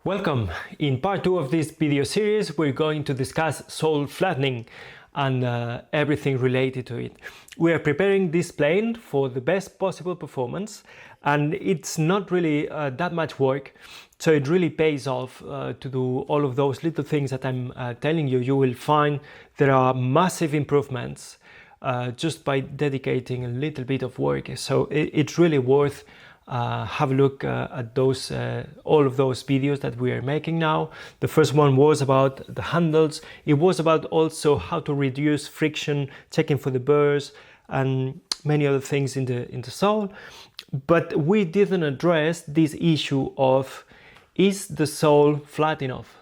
Welcome! In part 2 of this video series we're going to discuss sole flattening and everything related to it. We are preparing this plane for the best possible performance, and it's not really that much work, so it really pays off to do all of those little things that I'm telling you. You will find there are massive improvements just by dedicating a little bit of work, so it's really worth have a look at those all of those videos that we are making now. The first one was about the handles. It was about also how to reduce friction, checking for the burrs and many other things in the sole. But we didn't address this issue of, is the sole flat enough?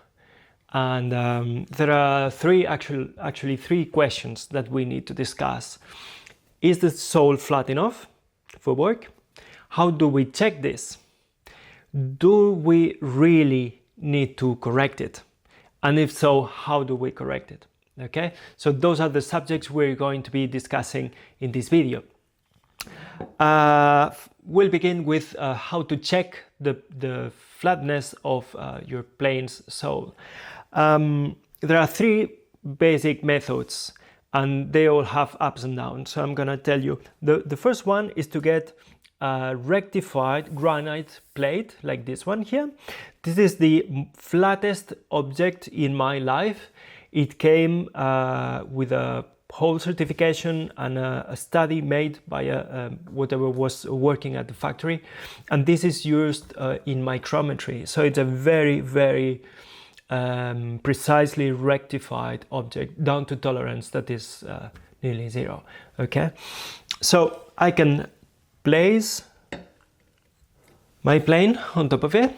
And there are actually three questions that we need to discuss. Is the sole flat enough for work? How do we check this? Do we really need to correct it? And if so, how do we correct it? Okay, so those are the subjects we're going to be discussing in this video. We'll begin with how to check the flatness of your plane's sole. There are three basic methods and they all have ups and downs. So I'm gonna tell you. The first one is to get a rectified granite plate like this one here. This is the flattest object in my life. It came with a whole certification and a study made by whatever was working at the factory, and this is used in micrometry, so it's a very precisely rectified object down to tolerance that is nearly zero. Okay, so I can place my plane on top of it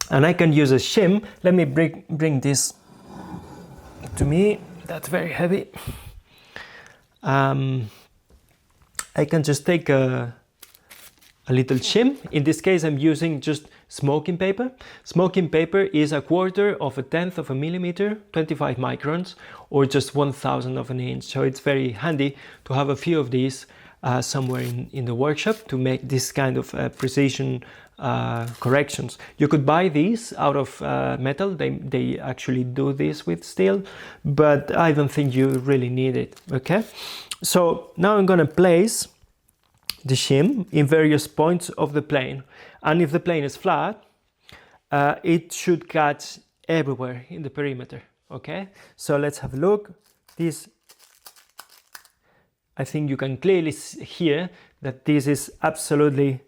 and I can use a shim. Let me bring this to me, that's very heavy. I can just take a little shim. In this case I'm using just smoking paper. Smoking paper is 1/4 of a 1/10 of a millimeter, 25 microns, or just 1/1000 of an inch. So it's very handy to have a few of these somewhere in the workshop to make this kind of precision corrections. You could buy these out of metal. They actually do this with steel, but I don't think you really need it. Okay, so now I'm gonna place the shim in various points of the plane, and if the plane is flat, it should catch everywhere in the perimeter. Okay, so let's have a look. This, I think you can clearly hear that this is absolutely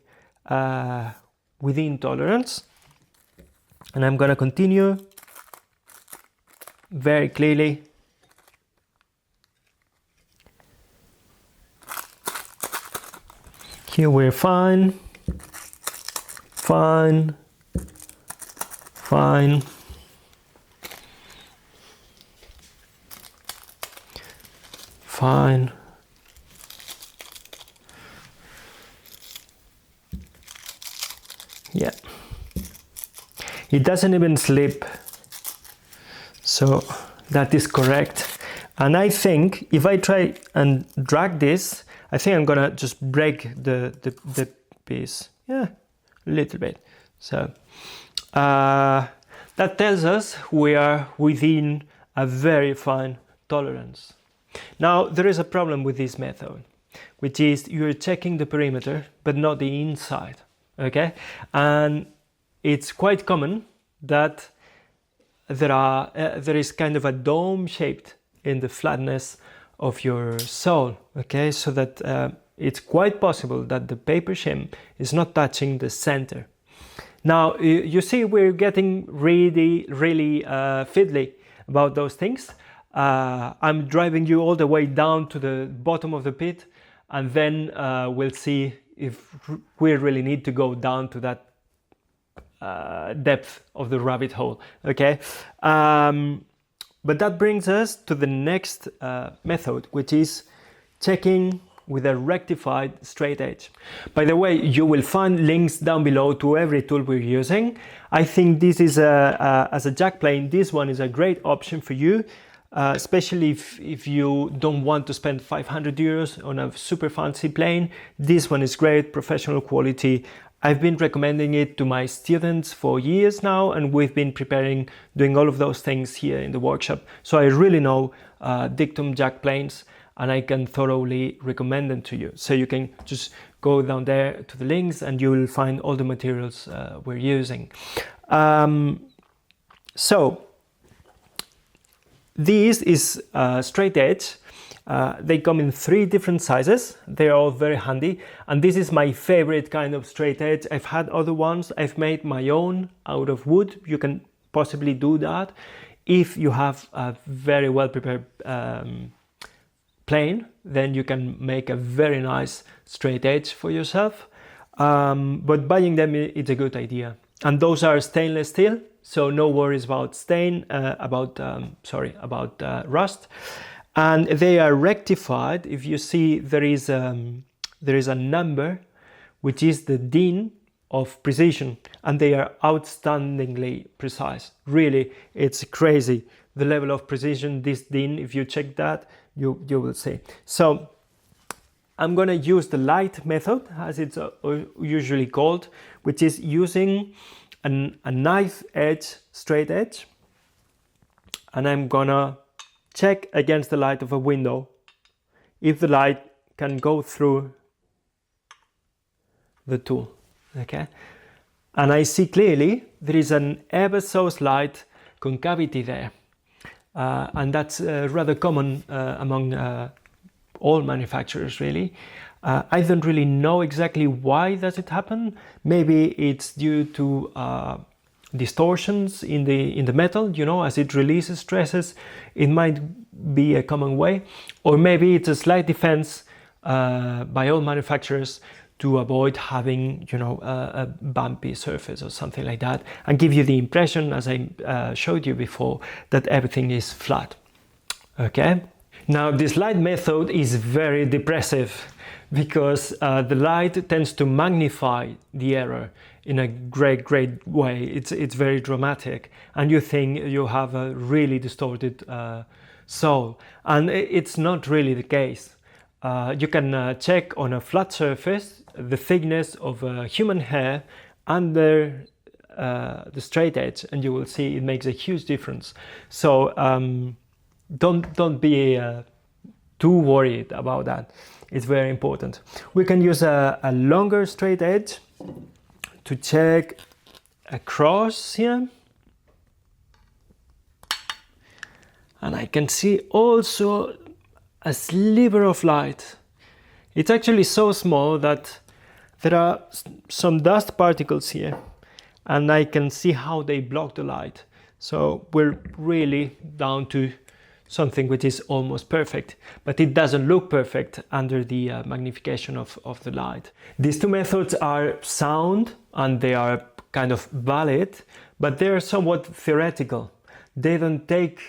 within tolerance, and I'm gonna continue very clearly. Here we're fine. Yeah, it doesn't even slip, so that is correct. And I think if I try and drag this, I think I'm gonna just break the piece. Yeah, a little bit. So that tells us we are within a very fine tolerance. Now there is a problem with this method, which is you're checking the perimeter but not the inside. Okay, and it's quite common that there is kind of a dome shaped in the flatness of your sole. Okay, so that it's quite possible that the paper shim is not touching the center. Now you see we're getting really fiddly about those things. I'm driving you all the way down to the bottom of the pit, and then we'll see if we really need to go down to that depth of the rabbit hole. Okay, but that brings us to the next method, which is checking with a rectified straight edge. By the way, you will find links down below to every tool we're using. I think this is as a jack plane, this one is a great option for you. Especially if you don't want to spend 500 euros on a super fancy plane. This one is great, professional quality, I've been recommending it to my students for years now, and we've been doing all of those things here in the workshop. So I really know DICTUM jack planes, and I can thoroughly recommend them to you. So you can just go down there to the links and you will find all the materials we're using. So this is straight edge. They come in 3 different sizes. They're all very handy, and this is my favorite kind of straight edge. I've had other ones. I've made my own out of wood. You can possibly do that if you have a very well prepared plane. Then you can make a very nice straight edge for yourself, but buying them, it's a good idea. And those are stainless steel, so no worries about rust. And they are rectified. If you see, there is a number which is the DIN of precision, and they are outstandingly precise. Really, it's crazy the level of precision this DIN. If you check that, you will see. So I'm going to use the light method, as it's usually called, which is using a knife edge straight edge, and I'm gonna check against the light of a window if the light can go through the tool. Okay, and I see clearly there is an ever so slight concavity there, and that's rather common among all manufacturers, really. I don't really know exactly why does it happen. Maybe it's due to distortions in the metal, you know, as it releases stresses. It might be a common way, or maybe it's a slight defense by all manufacturers to avoid having, you know, a bumpy surface or something like that, and give you the impression, as I showed you before, that everything is flat. Okay. Now, this light method is very depressive because the light tends to magnify the error in a great way. It's very dramatic, and you think you have a really distorted sole, and it's not really the case. You can check on a flat surface the thickness of a human hair under the straight edge, and you will see it makes a huge difference. So don't be too worried about that. It's very important. We can use a longer straight edge to check across here, and I can see also a sliver of light. It's actually so small that there are some dust particles here, and I can see how they block the light. So we're really down to something which is almost perfect, but it doesn't look perfect under the magnification of the light. These two methods are sound and they are kind of valid, but they're somewhat theoretical. They don't take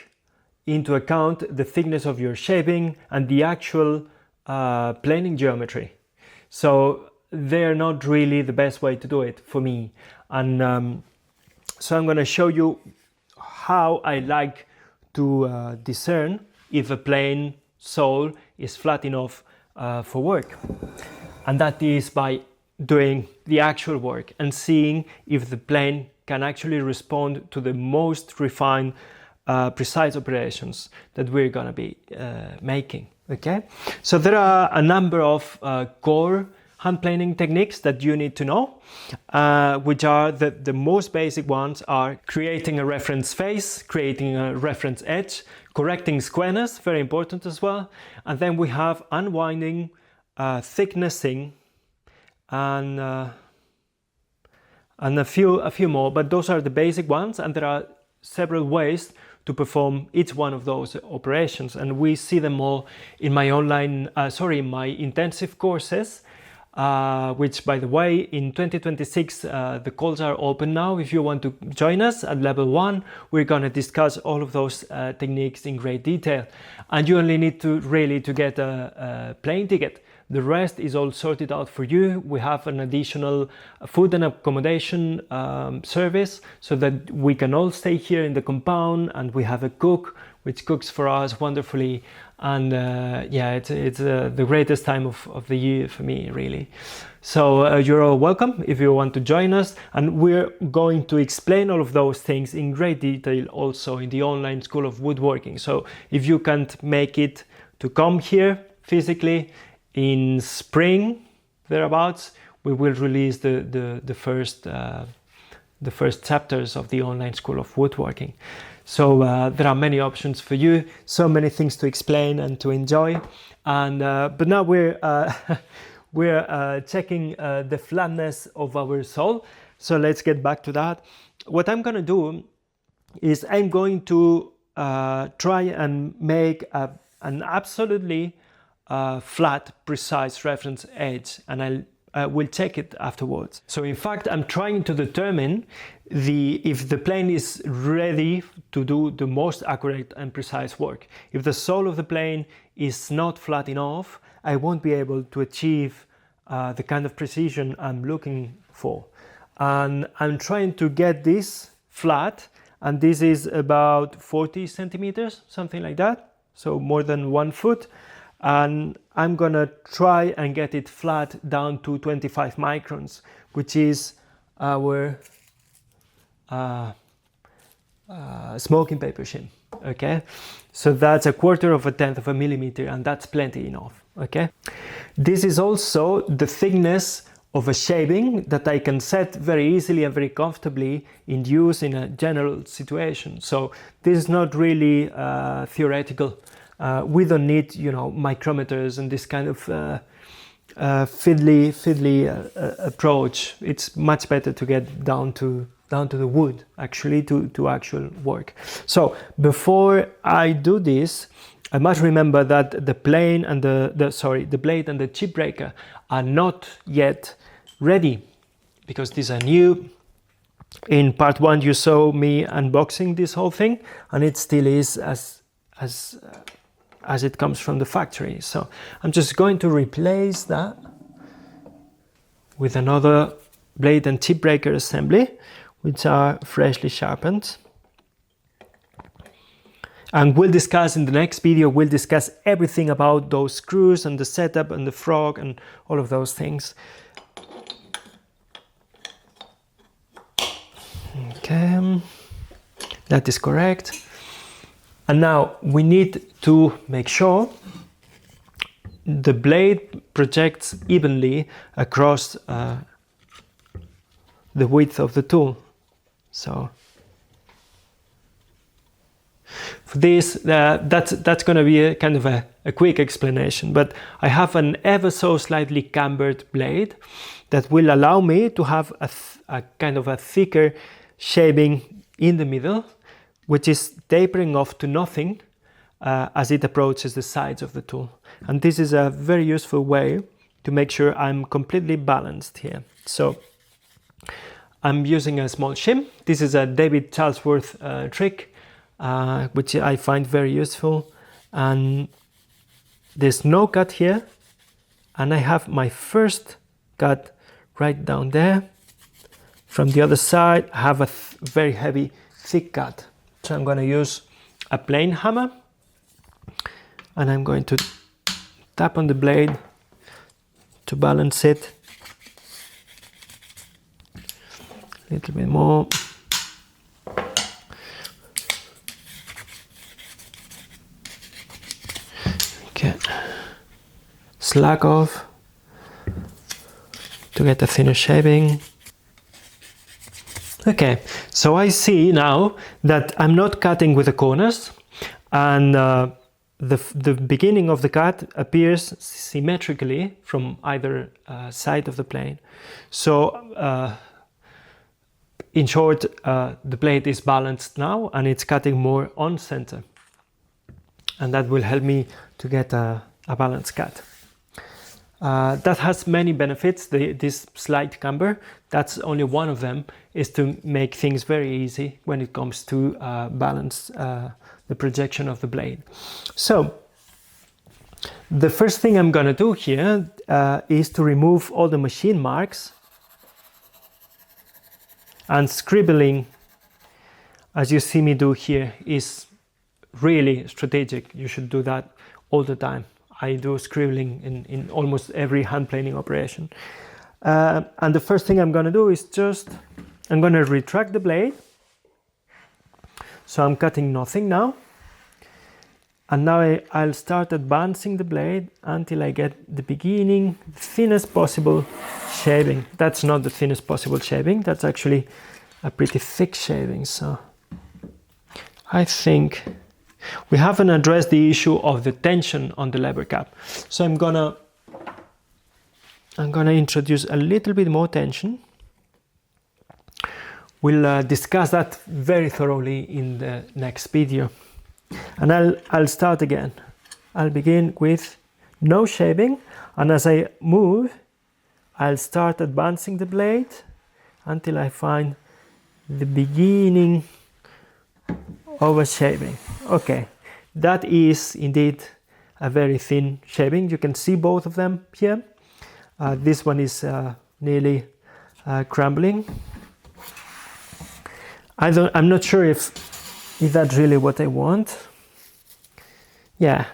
into account the thickness of your shaping and the actual planing geometry. So they're not really the best way to do it for me. And so I'm going to show you how I like to discern if a plane sole is flat enough for work. And that is by doing the actual work and seeing if the plane can actually respond to the most refined, precise operations that we're going to be making. Okay, so there are a number of core hand planing techniques that you need to know, which are the most basic ones are creating a reference face, creating a reference edge, correcting squareness, very important as well, and then we have unwinding, thicknessing, and a few more, but those are the basic ones, and there are several ways to perform each one of those operations, and we see them all in my my intensive courses, which, by the way, in 2026 the calls are open now. If you want to join us at level 1, we're going to discuss all of those techniques in great detail, and you only need to get a plane ticket. The rest is all sorted out for you. We have an additional food and accommodation service so that we can all stay here in the compound, and we have a cook which cooks for us wonderfully. And yeah, it's the greatest time of the year for me, really. So you're all welcome if you want to join us, and we're going to explain all of those things in great detail also in the online School of Woodworking. So if you can't make it to come here physically in spring thereabouts, we will release the first chapters of the online School of Woodworking. So there are many options for you, so many things to explain and to enjoy. And but now we're we're checking the flatness of our sole. So let's get back to that. What I'm going to do is I'm going to try and make an absolutely flat, precise reference edge, and we'll check it afterwards. So in fact, I'm trying to determine if the plane is ready to do the most accurate and precise work. If the sole of the plane is not flat enough, I won't be able to achieve the kind of precision I'm looking for. And I'm trying to get this flat, and this is about 40 centimeters, something like that, so more than 1 foot. And I'm gonna try and get it flat down to 25 microns, which is our smoking paper shim. Okay, so that's 1/4 of a tenth of a millimeter, and that's plenty enough. Okay, this is also the thickness of a shaving that I can set very easily and very comfortably in use in a general situation. So this is not really theoretical. We don't need, you know, micrometers and this kind of fiddly approach. It's much better to get down to the wood, actually, to actual work. So before I do this, I must remember that the plane and the blade and the chip breaker are not yet ready, because these are new. In part 1 you saw me unboxing this whole thing, and it still is as it comes from the factory. So I'm just going to replace that with another blade and chip breaker assembly, which are freshly sharpened. And we'll discuss in the next video, we'll discuss everything about those screws and the setup and the frog and all of those things. Okay, that is correct. And now we need to make sure the blade projects evenly across the width of the tool. So for this, that's going to be a kind of a quick explanation, but I have an ever so slightly cambered blade that will allow me to have a kind of a thicker shaving in the middle, which is tapering off to nothing as it approaches the sides of the tool. And this is a very useful way to make sure I'm completely balanced here. So I'm using a small shim. This is a David Charlesworth trick, which I find very useful. And there's no cut here. And I have my first cut right down there. From the other side, I have a very heavy, thick cut. So I'm going to use a plane hammer, and I'm going to tap on the blade to balance it. A little bit more. Okay. Slack off to get a thinner shaving. Okay, so I see now that I'm not cutting with the corners, and the beginning of the cut appears symmetrically from either side of the plane. So in short, the blade is balanced now, and it's cutting more on center, and that will help me to get a balanced cut. That has many benefits. This slight camber, that's only one of them, is to make things very easy when it comes to balance the projection of the blade. So the first thing I'm going to do here is to remove all the machine marks, and scribbling, as you see me do here, is really strategic. You should do that all the time. I do scribbling in almost every hand planing operation. And the first thing I'm going to do is I'm going to retract the blade. So I'm cutting nothing now. And now I'll start advancing the blade until I get the beginning, thinnest possible shaving. That's not the thinnest possible shaving, that's actually a pretty thick shaving. So I think we haven't addressed the issue of the tension on the lever cap. So I'm gonna introduce a little bit more tension. We'll discuss that very thoroughly in the next video. And I'll start again. I'll begin with no shaving, and as I move, I'll start advancing the blade until I find the beginning of a shaving. Okay, that is indeed a very thin shaving. You can see both of them here. This one is nearly crumbling. I'm not sure if that's really what I want. Yeah,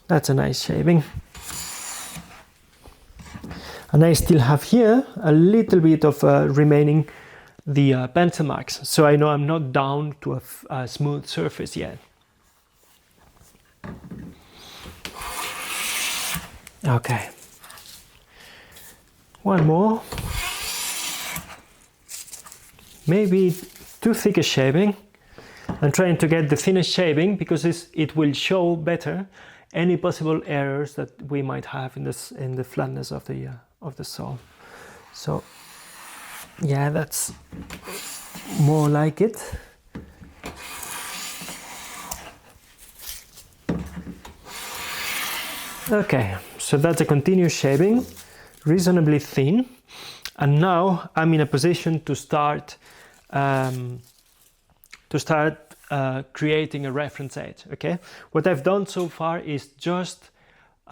that's a nice shaving. And I still have here a little bit of remaining the pencil marks. So I know I'm not down to a smooth surface yet. Okay. One more. Maybe too thick a shaving. I'm trying to get the thinnest shaving because it will show better any possible errors that we might have in the flatness of the saw. So yeah, that's more like it. Okay, so that's a continuous shaving, reasonably thin, and now I'm in a position to start creating a reference edge. Okay, what I've done so far is just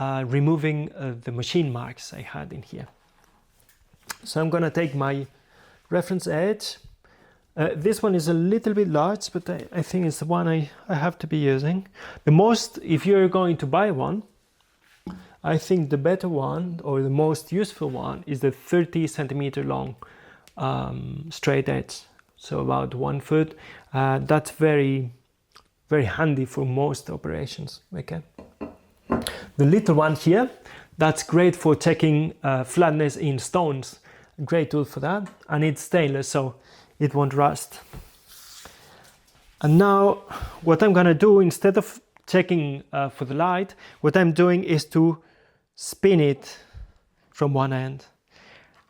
removing the machine marks I had in here. So I'm gonna take my reference edge. This one is a little bit large, but I think it's the one I have to be using. The most, if you're going to buy one, I think the better one or the most useful one is the 30 centimeter long straight edge. So about 1 foot. That's very, very handy for most operations. Okay. The little one here, that's great for checking flatness in stones. Great tool for that, and it's stainless, so it won't rust. And now, what I'm gonna do, instead of checking for the light, what I'm doing is to spin it from one end,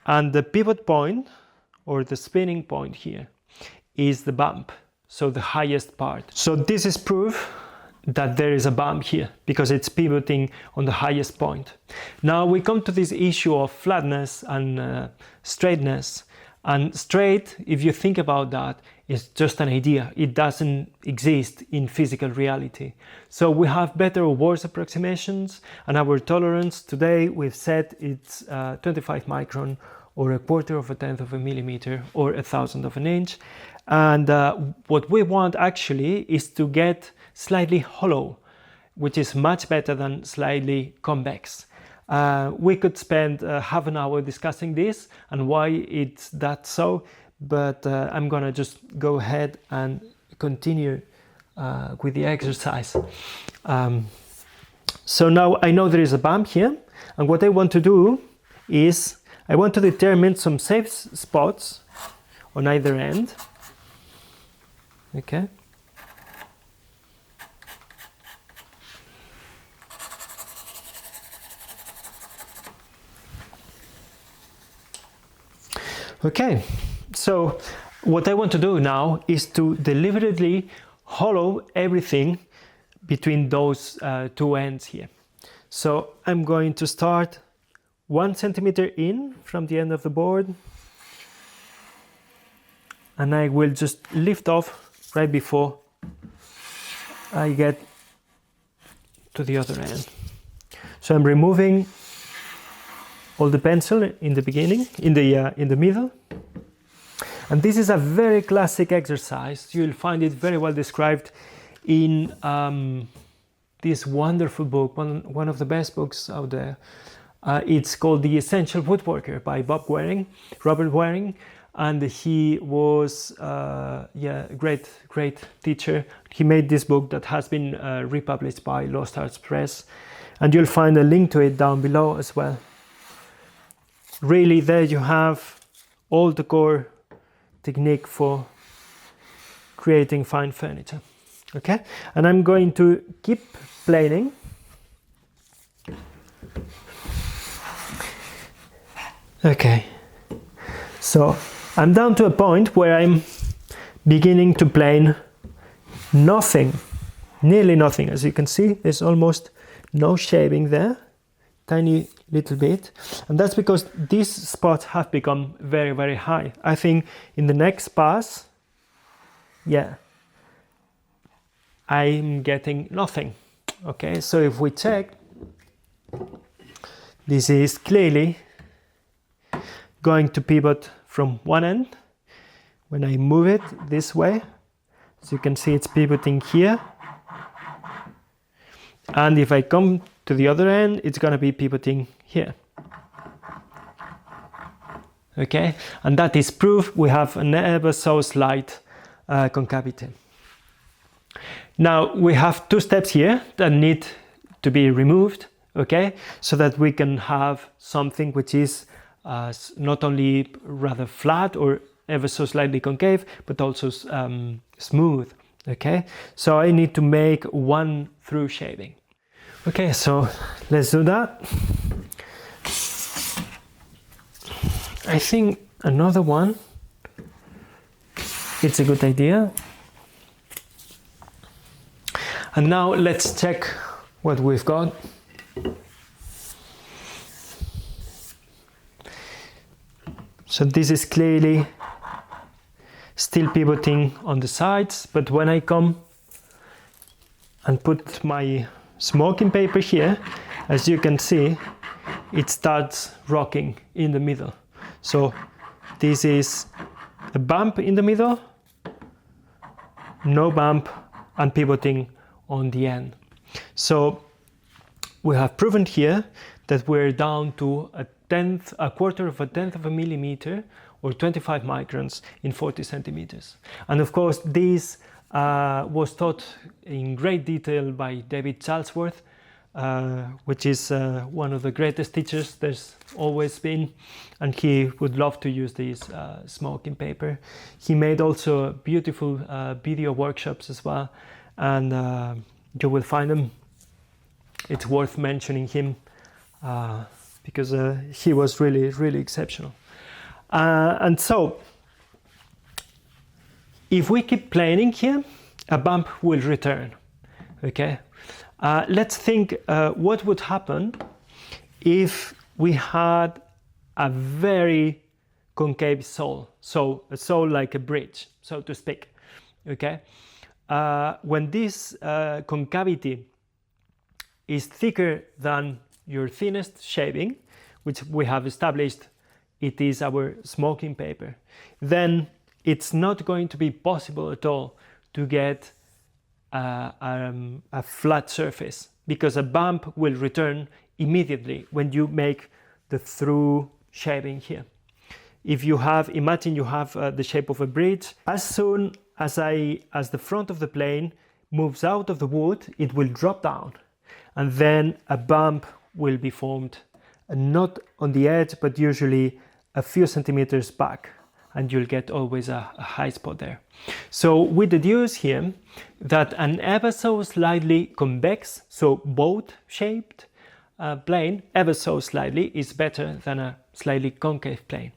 and the pivot point or the spinning point here is the bump, so the highest part. So this is proof that there is a bump here because it's pivoting on the highest point. Now we come to this issue of flatness and straightness. And straight, if you think about that, is just an idea. It doesn't exist in physical reality. So we have better or worse approximations, and our tolerance today we've set it's 25 micron or 1/4 of a millimeter or 1/1000 of an inch. And what we want actually is to get slightly hollow, which is much better than slightly convex. We could spend half an hour discussing this and why it's that so, but I'm gonna just go ahead and continue with the exercise. So now I know there is a bump here, and what I want to do is I want to determine some safe spots on either end. Okay. Okay, so what I want to do now is to deliberately hollow everything between those two ends here. So I'm going to start 1 centimeter in from the end of the board, and I will just lift off right before I get to the other end. So I'm removing all the pencil in the beginning, in the middle. And this is a very classic exercise. You'll find it very well described in this wonderful book, one of the best books out there. It's called The Essential Woodworker by Robert Waring, and he was a great teacher. He made this book that has been republished by Lost Arts Press, and you'll find a link to it down below as well. Really, there you have all the core technique for creating fine furniture. Okay, and I'm going to keep planing. Okay, so I'm down to a point where I'm beginning to plane nothing, nearly nothing. As you can see, there's almost no shaping there, tiny little bit, and that's because these spots have become very high. I think in the next pass, yeah, I'm getting nothing. Okay, so if we check, this is clearly going to pivot from one end. When I move it this way, as you can see, it's pivoting here, and if I come to the other end, it's going to be pivoting here. Okay, and that is proof we have an ever so slight concavity. Now we have two steps here that need to be removed, okay, so that we can have something which is not only rather flat or ever so slightly concave, but also smooth. Okay, so I need to make one through shading. Okay, so let's do that. I think another one, it's a good idea. And now let's check what we've got. So this is clearly still pivoting on the sides, but when I come and put my smoking paper here, as you can see, it starts rocking in the middle. So this is a bump in the middle, no bump, and pivoting on the end. So we have proven here that we're down to a quarter of a millimeter, or 25 microns in 40 centimeters. And of course, this was taught in great detail by David Charlesworth, which is one of the greatest teachers there's always been, and he would love to use this smoking paper. He made also beautiful video workshops as well, and you will find them. It's worth mentioning him because he was really exceptional. And so if we keep planing here, a bump will return. Okay, let's think what would happen if we had a very concave sole, so a sole like a bridge, so to speak. Okay, when this concavity is thicker than your thinnest shaving, which we have established it is our smoking paper, then it's not going to be possible at all to get a flat surface, because a bump will return immediately when you make the through shaving here. If you have, imagine you have the shape of a bridge, as soon as the front of the plane moves out of the wood, it will drop down, and then a bump will be formed, not on the edge, but usually a few centimeters back, and you'll get always a high spot there. So we deduce here that an ever so slightly convex, so boat-shaped plane, ever so slightly, is better than a slightly concave plane.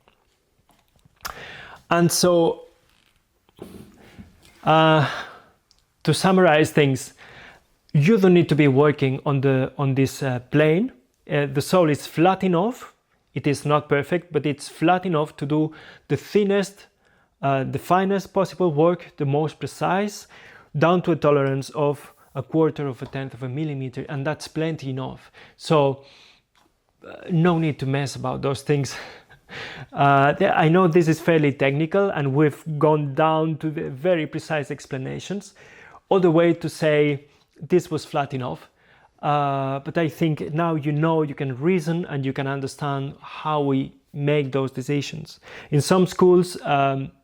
And so, to summarize things, you don't need to be working on this plane. The sole is flat enough. It is not perfect, but it's flat enough to do the thinnest, the finest possible work, the most precise, down to a tolerance of a quarter of a tenth of a millimeter, and that's plenty enough. So no need to mess about those things. I know this is fairly technical, and we've gone down to the very precise explanations. other way to say this was flat enough. But I think now you can reason and you can understand how we make those decisions. In some schools,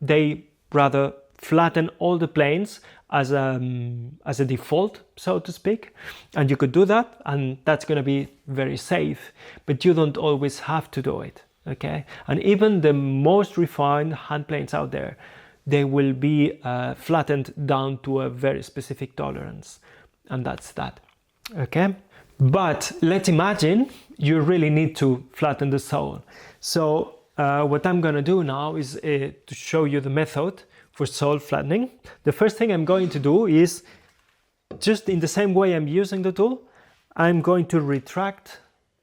they rather flatten all the planes as a default, so to speak, and you could do that, and that's going to be very safe, but you don't always have to do it, okay? And even the most refined hand planes out there, they will be flattened down to a very specific tolerance, and that's that, okay? But let's imagine you really need to flatten the sole. So what I'm going to do now is to show you the method for sole flattening. The first thing I'm going to do is, just in the same way I'm using the tool, I'm going to retract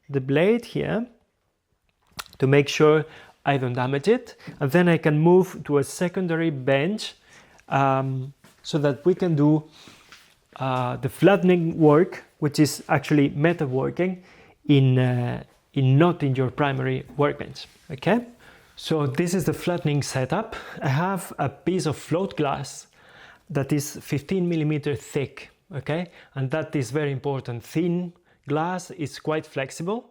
the blade here to make sure I don't damage it, and then I can move to a secondary bench so that we can do the flattening work, which is actually metal working, not in your primary workbench, okay? So this is the flattening setup. I have a piece of float glass that is 15 millimeter thick, okay? And that is very important. Thin glass is quite flexible,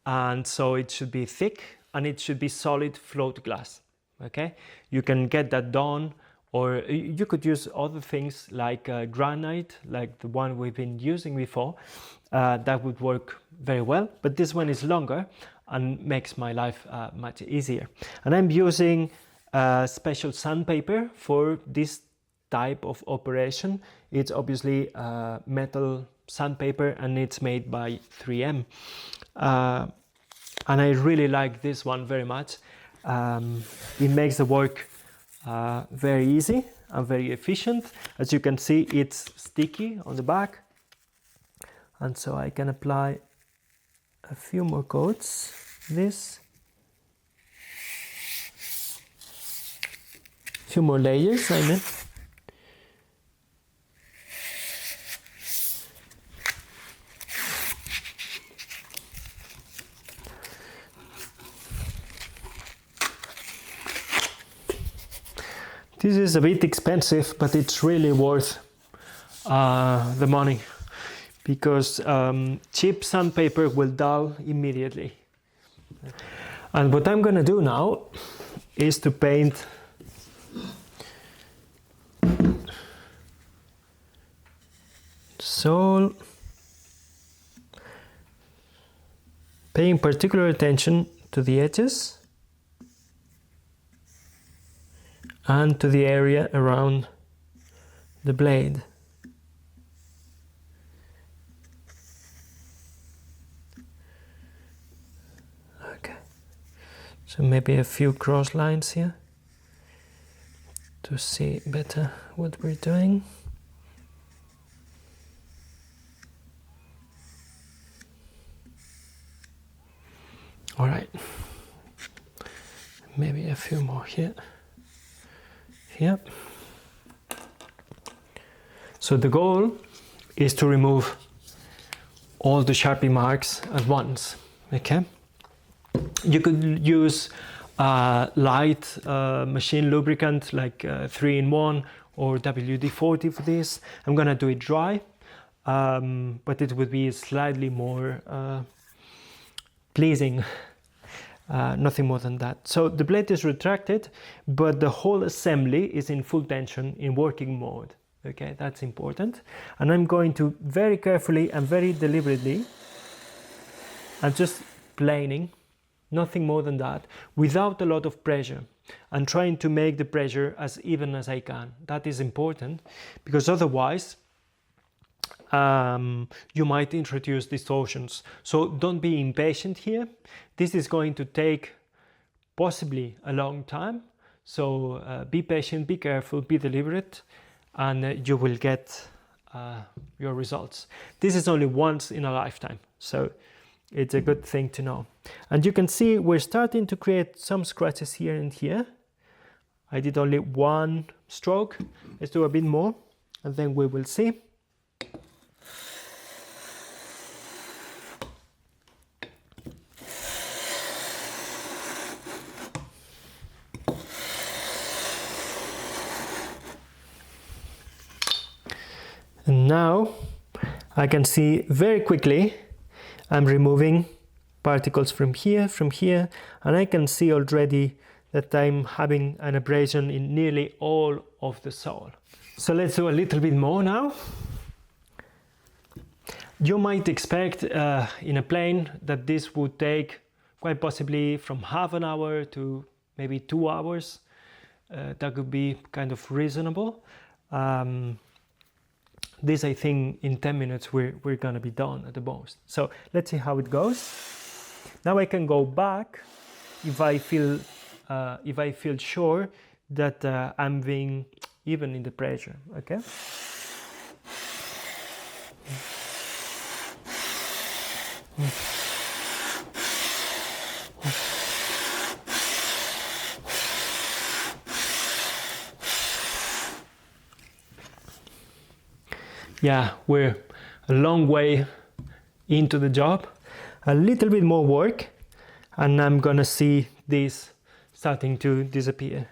and so it should be thick, and it should be solid float glass, okay? You can get that done, or you could use other things like granite, like the one we've been using before. That would work very well, but this one is longer and makes my life much easier. And I'm using special sandpaper for this type of operation. It's obviously metal sandpaper, and it's made by 3M. And I really like this one very much. It makes the work very easy and very efficient. As you can see, it's sticky on the back, and so I can apply a few more coats. This, few more layers, I mean. This is a bit expensive, but it's really worth the money, because cheap sandpaper will dull immediately. And what I'm going to do now is to paint sole, paying particular attention to the edges and to the area around the blade. Okay, so maybe a few cross lines here to see better what we're doing. All right, maybe a few more here. Yep. So the goal is to remove all the Sharpie marks at once, okay? You could use light machine lubricant like 3-in-1 or WD-40 for this. I'm gonna do it dry, but it would be slightly more pleasing. Nothing more than that. So the blade is retracted, but the whole assembly is in full tension in working mode. Okay, that's important. And I'm going to very carefully and very deliberately, I'm just planing, nothing more than that, without a lot of pressure, and trying to make the pressure as even as I can. That is important, because otherwise you might introduce distortions. So don't be impatient here. This is going to take possibly a long time. So be patient, be careful, be deliberate, and you will get your results. This is only once in a lifetime, so it's a good thing to know. And you can see we're starting to create some scratches here and here. I did only one stroke. Let's do a bit more, and then we will see. And now I can see very quickly I'm removing particles from here, and I can see already that I'm having an abrasion in nearly all of the sole. So let's do a little bit more now. You might expect in a plane that this would take quite possibly from half an hour to maybe 2 hours. That could be kind of reasonable. This, I think, in 10 minutes we're gonna be done at the most. So let's see how it goes. Now I can go back if I feel sure that I'm being even in the pressure. Okay. Yeah, we're a long way into the job. A little bit more work, and I'm gonna see this starting to disappear.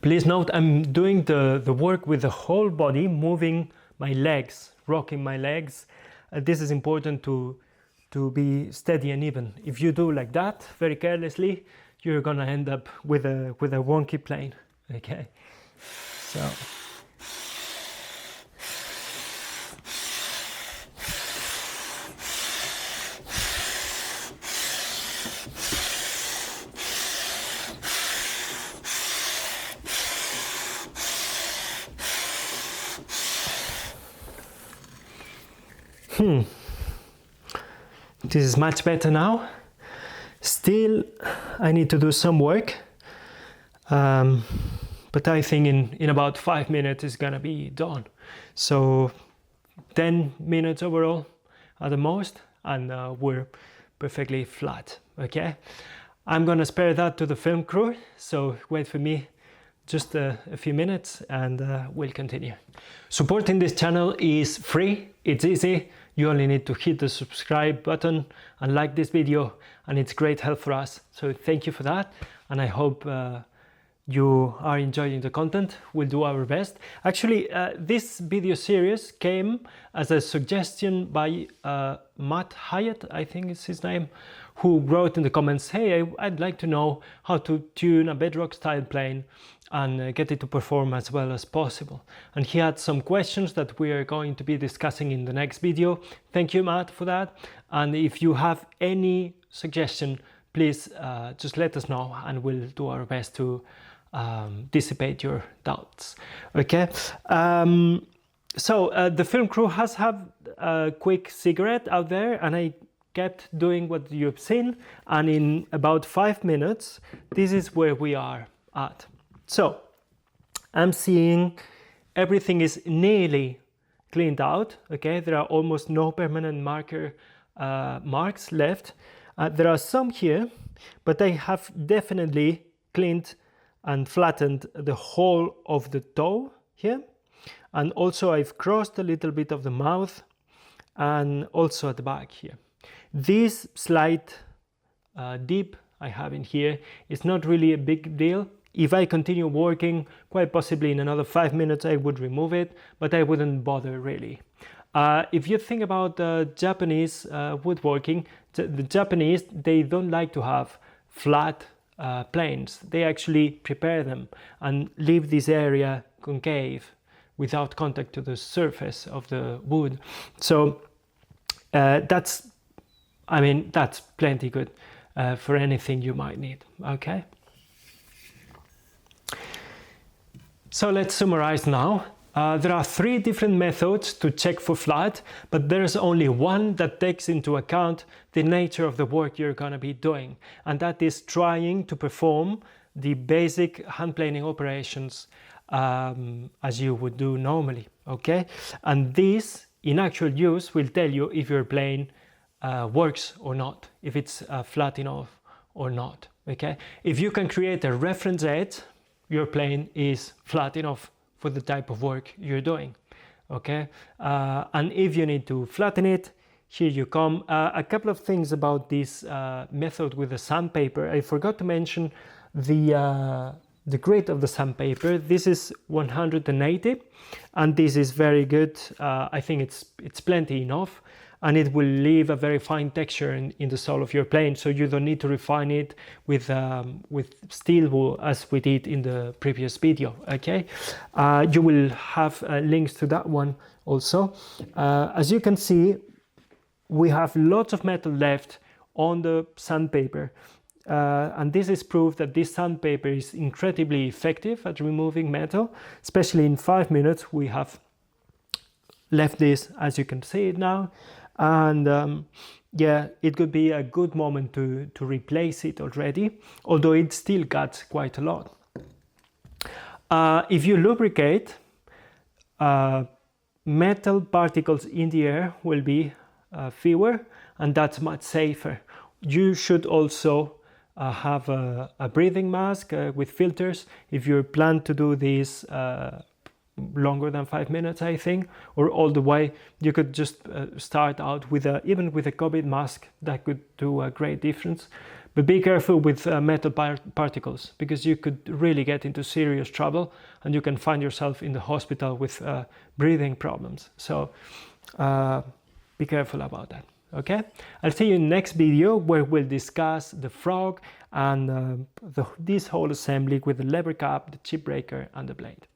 Please note I'm doing the work with the whole body, moving my legs, rocking my legs. This is important to be steady and even. If you do like that very carelessly, you're gonna end up with a wonky plane. Okay, so this is much better now. Still, I need to do some work, but I think in about 5 minutes it's gonna be done. So 10 minutes overall at the most, and we're perfectly flat. Okay, I'm gonna spare that to the film crew, so wait for me just a few minutes and we'll continue. Supporting this channel is free, it's easy. You only need to hit the subscribe button and like this video, and it's great help for us. So thank you for that, and I hope you are enjoying the content. We'll do our best. Actually, this video series came as a suggestion by Matt Hyatt, I think is his name, who wrote in the comments, hey, I'd like to know how to tune a bedrock style plane and get it to perform as well as possible. And he had some questions that we are going to be discussing in the next video. Thank you, Matt, for that. And if you have any suggestion, please just let us know and we'll do our best to dissipate your doubts. Okay, so the film crew has had a quick cigarette out there, and I kept doing what you've seen, and in about 5 minutes this is where we are at. So I'm seeing everything is nearly cleaned out. Okay, there are almost no permanent marks left. There are some here, but I have definitely cleaned and flattened the whole of the toe here, and also I've crossed a little bit of the mouth and also at the back here. This slight dip I have in here is not really a big deal. If I continue working, quite possibly in another 5 minutes I would remove it, but I wouldn't bother really. If you think about Japanese woodworking, the Japanese, they don't like to have flat planes. They actually prepare them and leave this area concave without contact to the surface of the wood. So that's plenty good for anything you might need. Okay. So let's summarize now. There are 3 different methods to check for flat, but there's only one that takes into account the nature of the work you're going to be doing, and that is trying to perform the basic hand planing operations as you would do normally. Okay, and this in actual use will tell you if your plane works or not, if it's flat enough or not. Okay, if you can create a reference edge, your plane is flat enough for the type of work you're doing. Okay, and if you need to flatten it, here you come. A couple of things about this method with the sandpaper. I forgot to mention the grit of the sandpaper. This is 180, and this is very good. I think it's plenty enough, and it will leave a very fine texture in the sole of your plane, so you don't need to refine it with steel wool as we did in the previous video. Okay, you will have links to that one also. As you can see, we have lots of metal left on the sandpaper, and this is proof that this sandpaper is incredibly effective at removing metal, especially in 5 minutes. We have left this, as you can see it now, and yeah, it could be a good moment to replace it already, although it still got quite a lot. If you lubricate, metal particles in the air will be fewer, and that's much safer. You should also have a breathing mask with filters if you plan to do this longer than 5 minutes, I think, or all the way. You could just start out with even with a COVID mask. That could do a great difference. But be careful with metal particles, because you could really get into serious trouble and you can find yourself in the hospital with breathing problems. So be careful about that. Okay, I'll see you in the next video, where we'll discuss the frog and this whole assembly with the lever cap, the chip breaker and the blade.